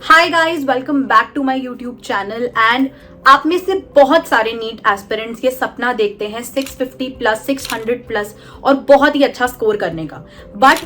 Hi guys, welcome back to my YouTube channel. And आप में से बहुत सारे नीट एस्पिरेंट्स ये सपना देखते हैं 650 प्लस 600 प्लस और बहुत ही अच्छा स्कोर करने का। बट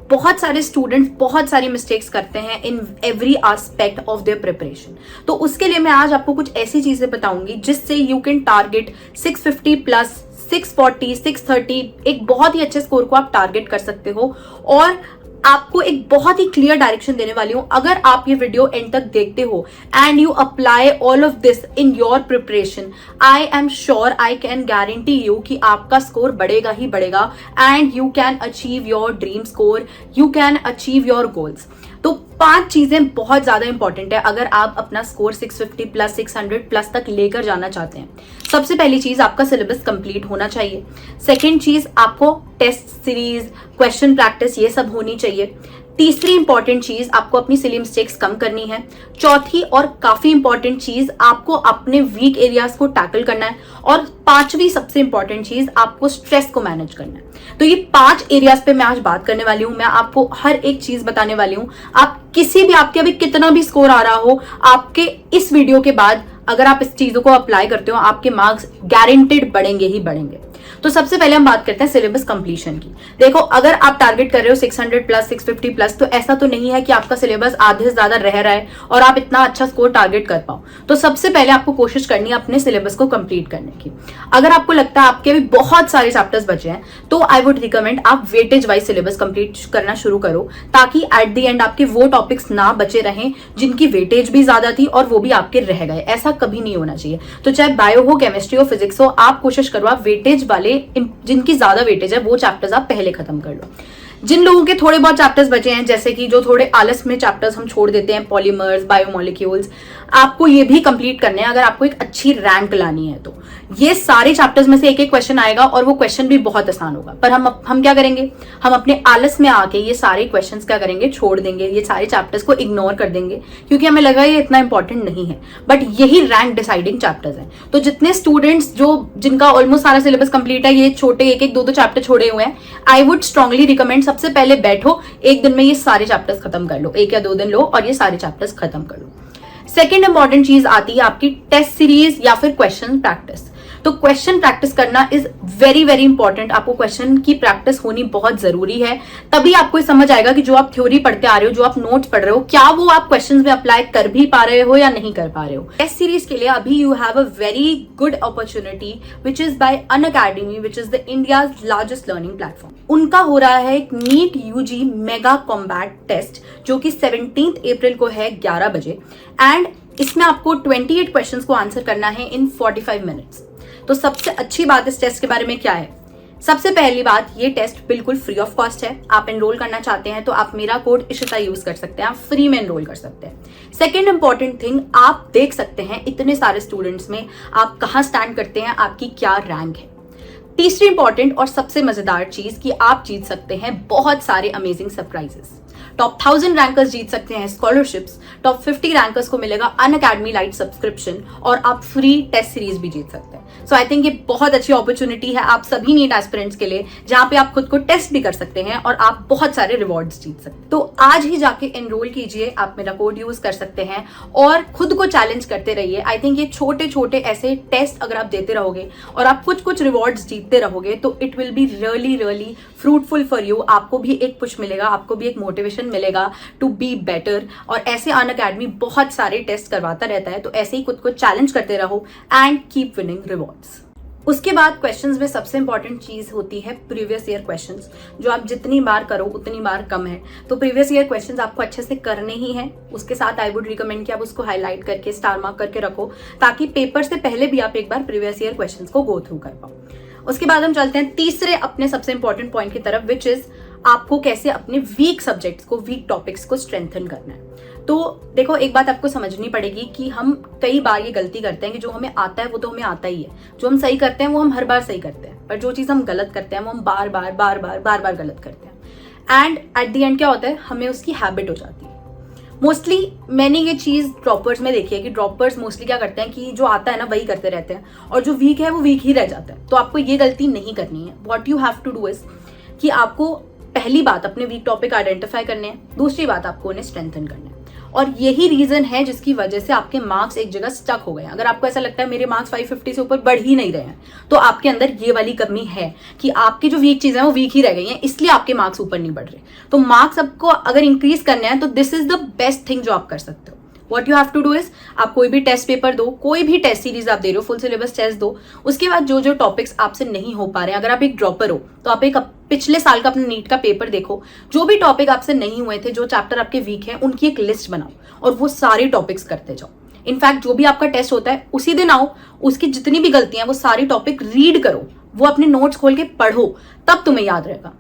बहुत सारे स्टूडेंट्स बहुत सारी मिस्टेक्स करते हैं in every aspect of their preparation. तो उसके लिए मैं आज आपको कुछ ऐसी चीजें बताऊंगी जिससे यू कैन टारगेट 650 प्लस 640 630 एक बहुत ही अच्छे स्कोर को आप टारगेट कर सकते हो। और आपको एक बहुत ही क्लियर डायरेक्शन देने वाली हूं। अगर आप ये वीडियो एंड तक देखते हो and you apply all of this in your preparation, I am sure, I can guarantee you कि आपका स्कोर बढ़ेगा ही बढ़ेगा and you can achieve your dream score, you can achieve your goals. तो 5 चीजें बहुत ज्यादा इंपॉर्टेंट है अगर आप अपना स्कोर 650 प्लस 600 प्लस तक लेकर जाना चाहते हैं। सबसे पहली चीज, आपका सिलेबस कंप्लीट होना चाहिए। सेकेंड चीज, आपको टेस्ट सीरीज, क्वेश्चन प्रैक्टिस ये सब होनी चाहिए। तीसरी इंपॉर्टेंट चीज, आपको अपनी सिली मिस्टेक्स कम करनी है। चौथी और काफी इंपॉर्टेंट चीज, आपको अपने वीक एरियाज को टैकल करना है। और पांचवी सबसे इंपॉर्टेंट चीज, आपको स्ट्रेस को मैनेज करना है। तो ये 5 एरियाज पे मैं आज बात करने वाली हूं। मैं आपको हर एक चीज बताने वाली हूं। आप किसी भी, आपके अभी कितना भी स्कोर आ रहा हो, आपके इस वीडियो के बाद अगर आप इस चीजों को अप्लाई करते हो, आपके मार्क्स गारंटेड बढ़ेंगे ही बढ़ेंगे। तो सबसे पहले हम बात करते हैं सिलेबस कंप्लीशन की। देखो, अगर आप टारगेट कर रहे हो 600 प्लस 650 प्लस, तो ऐसा तो नहीं है कि आपका सिलेबस आधे से ज्यादा रह रहा है और आप इतना अच्छा स्कोर टारगेट कर पाओ। तो सबसे पहले आपको कोशिश करनी है अपने सिलेबस को कंप्लीट करने की। अगर आपको लगता है आपके भी बहुत सारे चैप्टर्स बचे हैं, तो आई वुड रिकमेंड आप वेटेज वाइज सिलेबस कंप्लीट करना शुरू करो, ताकि एट द एंड आपके वो टॉपिक्स ना बचे रहें जिनकी वेटेज भी ज्यादा थी और वो भी आपके रह गए। ऐसा कभी नहीं होना चाहिए। तो चाहे बायो हो, केमिस्ट्री हो, फिजिक्स हो, आप कोशिश करो आप वेटेज वाले, जिनकी ज्यादा वेटेज है, वो चैप्टर्स आप पहले खत्म कर लो। जिन लोगों के थोड़े बहुत चैप्टर्स बचे हैं, जैसे कि जो थोड़े आलस में चैप्टर्स हम छोड़ देते हैं, पॉलीमर्स, बायोमोलिक्यूल्स, आपको ये भी कंप्लीट करने हैं अगर आपको एक अच्छी रैंक लानी है। तो ये सारे चैप्टर्स में से एक एक क्वेश्चन आएगा और वो क्वेश्चन भी बहुत आसान होगा। पर हम क्या करेंगे, हम अपने आलस में आके ये सारे क्वेश्चंस क्या करेंगे, छोड़ देंगे, ये सारे चैप्टर्स को इग्नोर कर देंगे क्योंकि हमें लगा ये इतना इंपॉर्टेंट नहीं है। बट यही रैंक डिसाइडिंग चैप्टर्स हैं। तो जितने स्टूडेंट्स जिनका ऑलमोस्ट सारा सिलेबस कंप्लीट है, ये छोटे एक एक 2-2 चैप्टर छोड़े हुए हैं, आई वुड स्ट्रांगली रिकमेंड सबसे पहले बैठो, एक दिन में ये सारे चैप्टर्स खत्म कर लो, 1 या 2 दिन लो और ये सारे चैप्टर्स खत्म कर लो। सेकेंड इंपॉर्टेंट चीज आती है आपकी टेस्ट सीरीज या फिर क्वेश्चन प्रैक्टिस। तो क्वेश्चन प्रैक्टिस करना इज वेरी वेरी इंपॉर्टेंट। आपको क्वेश्चन की प्रैक्टिस होनी बहुत जरूरी है। तभी आपको समझ आएगा कि जो आप थ्योरी पढ़ते आ रहे हो, जो आप नोट्स पढ़ रहे हो, क्या वो आप क्वेश्चंस में अप्लाई कर भी पा रहे हो या नहीं कर पा रहे हो। टेस्ट सीरीज के लिए अभी you have a very good opportunity which is by Unacademy, which is the India's largest learning platform. उनका हो रहा है एक NEET UG mega combat test, जो कि 17 अप्रैल को है 11 बजे। एंड इसमें आपको 28 क्वेश्चंस को आंसर करना है इन 45 मिनट्स। तो सबसे अच्छी बात इस टेस्ट के बारे में क्या है? सबसे पहली बात, ये टेस्ट बिल्कुल फ्री ऑफ कॉस्ट है। आप एनरोल करना चाहते हैं तो आप मेरा कोड इशिता यूज कर सकते हैं, आप फ्री में एनरोल कर सकते हैं। सेकेंड इंपॉर्टेंट थिंग, आप देख सकते हैं इतने सारे स्टूडेंट्स में आप कहां स्टैंड करते हैं, आपकी क्या रैंक है। तीसरी इंपॉर्टेंट और सबसे मजेदार चीज कि आप जीत सकते हैं बहुत सारे अमेजिंग सरप्राइजेस। टॉप 1000 रैंकर्स जीत सकते हैं स्कॉलरशिप्स, टॉप 50 रैंकर्स को मिलेगा अनअकैडमी लाइट सब्सक्रिप्शन और आप फ्री टेस्ट सीरीज भी जीत सकते हैं। सो आई थिंक ये बहुत अच्छी अपॉर्चुनिटी है आप सभी नीट एस्पिरेंट्स के लिए, जहां पे आप खुद को टेस्ट भी कर सकते हैं और आप बहुत सारे रिवॉर्ड्स जीत सकते हैं। तो आज ही जाके एनरोल कीजिए, आप मेरा कोड यूज कर सकते हैं और खुद को चैलेंज करते रहिए। आई थिंक ये छोटे छोटे ऐसे टेस्ट अगर आप देते रहोगे और आप कुछ कुछ रिवॉर्ड्स जीतते रहोगे, तो it will be really really fruitful for you. आपको भी एक पुश मिलेगा, आपको भी एक मोटिवेशन मिलेगा टू बी बेटर। और ऐसे अनअकैडमी बहुत सारे टेस्ट करवाता रहता है, तो ऐसे ही खुद को चैलेंज करते रहो एंड कीप विनिंग रिवॉर्ड्स। उसके बाद क्वेश्चंस में सबसे इंपॉर्टेंट चीज होती है प्रीवियस ईयर क्वेश्चंस, जो आप जितनी बार करो उतनी बार कम है। तो प्रीवियस ईयर क्वेश्चंस आपको अच्छे से करने ही हैं। उसके साथ आई वुड रिकमेंड कि आप उसको हाईलाइट करके स्टार मार्क करके रखो, ताकि पेपर से पहले भी आप एक बार प्रीवियस ईयर क्वेश्चंस को गो थ्रू कर पाओ। उसके बाद हम चलते हैं तीसरे अपने सबसे इंपॉर्टेंट पॉइंट की तरफ, विच इज आपको कैसे अपने वीक सब्जेक्ट्स को, वीक टॉपिक्स को स्ट्रेंथन करना है। तो देखो, एक बात आपको समझनी पड़ेगी कि हम कई बार ये गलती करते हैं कि जो हमें आता है वो तो हमें आता ही है, जो हम सही करते हैं वो हम हर बार सही करते हैं, पर जो चीज़ हम गलत करते हैं वो हम बार बार गलत करते हैं। एंड एट द एंड क्या होता है, हमें उसकी हैबिट हो जाती है। मोस्टली मैंने ये चीज़ ड्रॉपर्स में देखी है कि ड्रॉपर्स मोस्टली क्या करते हैं कि जो आता है ना वही करते रहते हैं और जो वीक है वो वीक ही रह जाता है। तो आपको ये गलती नहीं करनी है। What you have to do is कि आपको पहली बात अपने वीक टॉपिक आइडेंटिफाई करने हैं, दूसरी बात आपको उन्हें स्ट्रेंथन करना है। और यही रीजन है जिसकी वजह से आपके मार्क्स एक जगह स्टक हो गए। अगर आपको ऐसा लगता है मेरे मार्क्स 550 से ऊपर बढ़ ही नहीं रहे हैं, तो आपके अंदर ये वाली कमी है कि आपकी जो वीक चीजें हैं वो वीक ही रह गई हैं, इसलिए आपके मार्क्स ऊपर नहीं बढ़ रहे। तो मार्क्स आपको अगर इंक्रीज करने हैं तो this is the best thing जो आप कर सकते हो। What you have to do is, आप कोई भी टेस्ट पेपर दो, कोई भी टेस्ट सीरीज आप दे रहे हो, फुल सिलेबस टेस्ट दो, उसके बाद जो जो टॉपिक्स आपसे नहीं हो पा रहे हैं, अगर आप एक ड्रॉपर हो तो आप एक पिछले साल का अपने नीट का पेपर देखो, जो भी टॉपिक आपसे नहीं हुए थे, जो चैप्टर आपके वीक है, उनकी एक लिस्ट बनाओ और वो सारे टॉपिक्स करते जाओ। इनफैक्ट जो भी आपका टेस्ट होता है उसी दिन आओ, उसकी जितनी भी गलतियां वो सारी टॉपिक रीड करो, वो अपने नोट्स खोल के पढ़ो, तब तुम्हें याद रहेगा।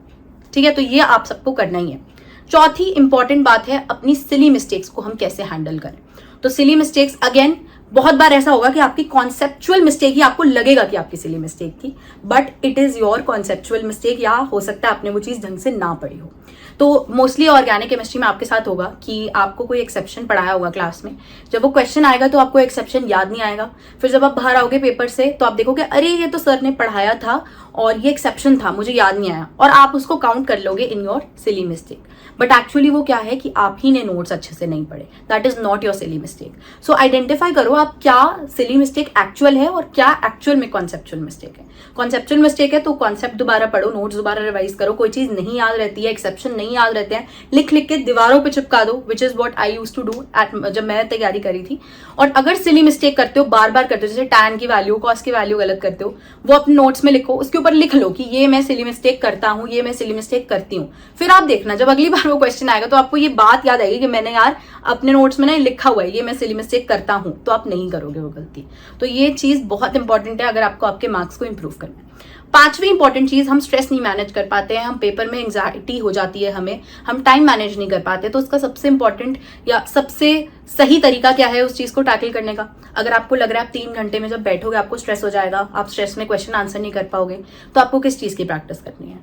ठीक है, तो ये आप सबको करना ही है। चौथी इंपॉर्टेंट बात है अपनी सिली मिस्टेक्स को हम कैसे हैंडल करें। तो सिली मिस्टेक्स, अगेन बहुत बार ऐसा होगा कि आपकी कॉन्सेप्चुअल मिस्टेक ही आपको लगेगा कि आपकी सिली मिस्टेक थी, but it is your conceptual mistake, या हो सकता है आपने वो चीज ढंग से ना पढ़ी हो। तो मोस्टली ऑर्गेनिक केमिस्ट्री में आपके साथ होगा कि आपको कोई एक्सेप्शन पढ़ाया होगा क्लास में, जब वो क्वेश्चन आएगा तो आपको एक्सेप्शन याद नहीं आएगा, फिर जब आप बाहर आओगे पेपर से तो आप देखोगे अरे ये तो सर ने पढ़ाया था और ये एक्सेप्शन था, मुझे याद नहीं आया, और आप उसको काउंट कर लोगे in your silly mistake. But actually वो क्या है कि आप ही ने नोट्स अच्छे से नहीं पढ़े, that is not your silly mistake. So identify करो आप क्या सिली मिस्टेक एक्चुअल है और क्या एक्चुअल में कॉन्सेप्चुअल मिस्टेक है। कॉन्सेप्चुअल मिस्टेक है तो कॉन्सेप्ट दोबारा पढ़ो, नोट्स दोबारा रिवाइज करो, कोई चीज नहीं याद रहती है, एक्सेप्शन नहीं याद रहते हैं, लिख लिख के दीवारों पे चिपका दो, which is what I use to do जब मैं तैयारी करी थी। और अगर सिली मिस्टेक करते हो, बार बार करते हो, जैसे टैन की वैल्यू, कॉस की वैल्यू गलत करते हो, वो अपने नोट्स में लिखो, उसके ऊपर लिख लो कि ये मैं सिली मिस्टेक करता हूँ, ये मैं सिली मिस्टेक करती हूँ। फिर आप देखना जब अगली बार वो क्वेश्चन आएगा तो आपको ये बात याद आएगी कि मैंने यार अपने नोट्स में ना लिखा हुआ है ये मैं सिली मिस्टेक करता हूं, तो आप नहीं करोगे वो गलती। तो ये चीज बहुत इंपॉर्टेंट है अगर आपको आपके मार्क्स को इंप्रूव करना है। पांचवी इंपॉर्टेंट चीज, हम स्ट्रेस नहीं मैनेज कर पाते हैं, हम पेपर में एंजाइटी हो जाती है, हम टाइम मैनेज नहीं कर पाते। तो उसका सबसे इंपॉर्टेंट या सबसे सही तरीका क्या है उस चीज को टैकल करने का। अगर आपको लग रहा है आप 3 घंटे में जब बैठोगे आपको स्ट्रेस हो जाएगा, आप स्ट्रेस में क्वेश्चन आंसर नहीं कर पाओगे, तो आपको किस चीज की प्रैक्टिस करनी है?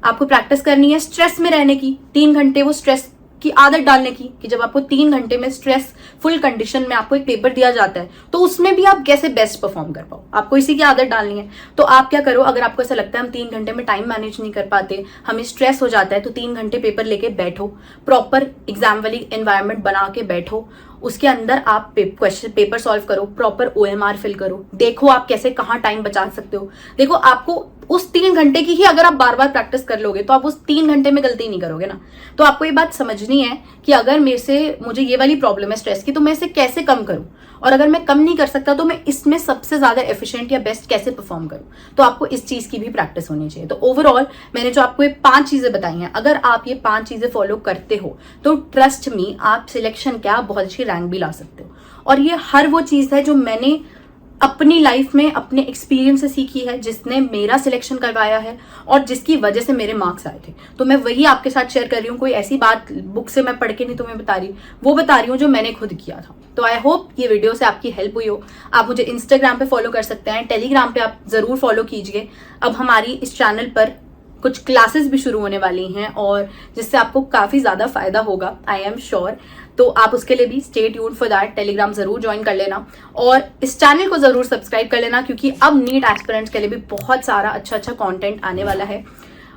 आपको प्रैक्टिस करनी है स्ट्रेस में रहने की, 3 घंटे वो स्ट्रेस की आदत डालने की, कि जब आपको 3 घंटे में स्ट्रेस फुल कंडीशन में आपको एक पेपर दिया जाता है तो उसमें भी आप कैसे बेस्ट परफॉर्म कर पाओ, आपको इसी की आदत डालनी है। तो आप क्या करो, अगर आपको ऐसा लगता है हम 3 घंटे में टाइम मैनेज नहीं कर पाते, हमें स्ट्रेस हो जाता है, तो 3 घंटे पेपर लेके बैठो, प्रॉपर एग्जाम वाली एनवायरनमेंट बना के बैठो, उसके अंदर आप क्वेश्चन पेपर सॉल्व करो, प्रॉपर OMR फिल करो, देखो आप कैसे कहाँ टाइम बचा सकते हो। देखो आपको उस 3 घंटे की ही अगर आप बार बार प्रैक्टिस कर लोगे तो आप उस 3 घंटे में गलती नहीं करोगे ना। तो आपको ये बात समझनी है कि अगर मुझे ये वाली प्रॉब्लम है स्ट्रेस की, तो मैं इसे कैसे कम करूं, और अगर मैं कम नहीं कर सकता तो मैं इसमें सबसे ज्यादा एफिशिएंट या बेस्ट कैसे परफॉर्म करूं। तो आपको इस चीज की भी प्रैक्टिस होनी चाहिए। तो ओवरऑल मैंने जो आपको ये 5 चीजें बताई हैं, अगर आप ये 5 चीजें फॉलो करते हो तो ट्रस्ट मी आप सिलेक्शन क्या बहुत अच्छी रैंक भी ला सकते हो। और ये हर वो चीज है जो मैंने अपनी लाइफ में अपने एक्सपीरियंस से सीखी है, जिसने मेरा सिलेक्शन करवाया है और जिसकी वजह से मेरे मार्क्स आए थे। तो मैं वही आपके साथ शेयर कर रही हूँ, कोई ऐसी बात बुक से मैं पढ़ के नहीं तुम्हें बता रही, वो बता रही हूँ जो मैंने खुद किया था। तो आई होप ये वीडियो से आपकी हेल्प हुई हो। आप मुझे इंस्टाग्राम पे फॉलो कर सकते हैं, टेलीग्राम पे आप जरूर फॉलो कीजिए। अब हमारी इस चैनल पर कुछ क्लासेस भी शुरू होने वाली हैं और जिससे आपको काफी ज्यादा फायदा होगा, आई एम श्योर। तो आप उसके लिए भी stay tuned for that, Telegram जरूर ज्वाइन कर लेना और इस चैनल को जरूर सब्सक्राइब कर लेना, क्योंकि अब नीट एस्पिरेंट्स के लिए भी बहुत सारा अच्छा कंटेंट आने वाला है।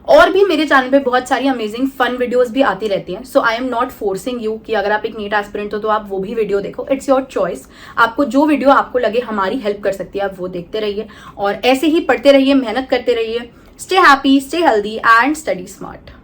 और भी मेरे चैनल पे बहुत सारी अमेजिंग फन वीडियोस भी आती रहती हैं। So I am not forcing you कि अगर आप एक नीट एस्पिरेंट हो तो आप वो भी वीडियो देखो, इट्स योर चॉइस। आपको जो वीडियो आपको लगे हमारी हेल्प कर सकती है आप वो देखते रहिए और ऐसे ही पढ़ते रहिए, मेहनत करते रहिए। Stay happy, stay healthy and study smart.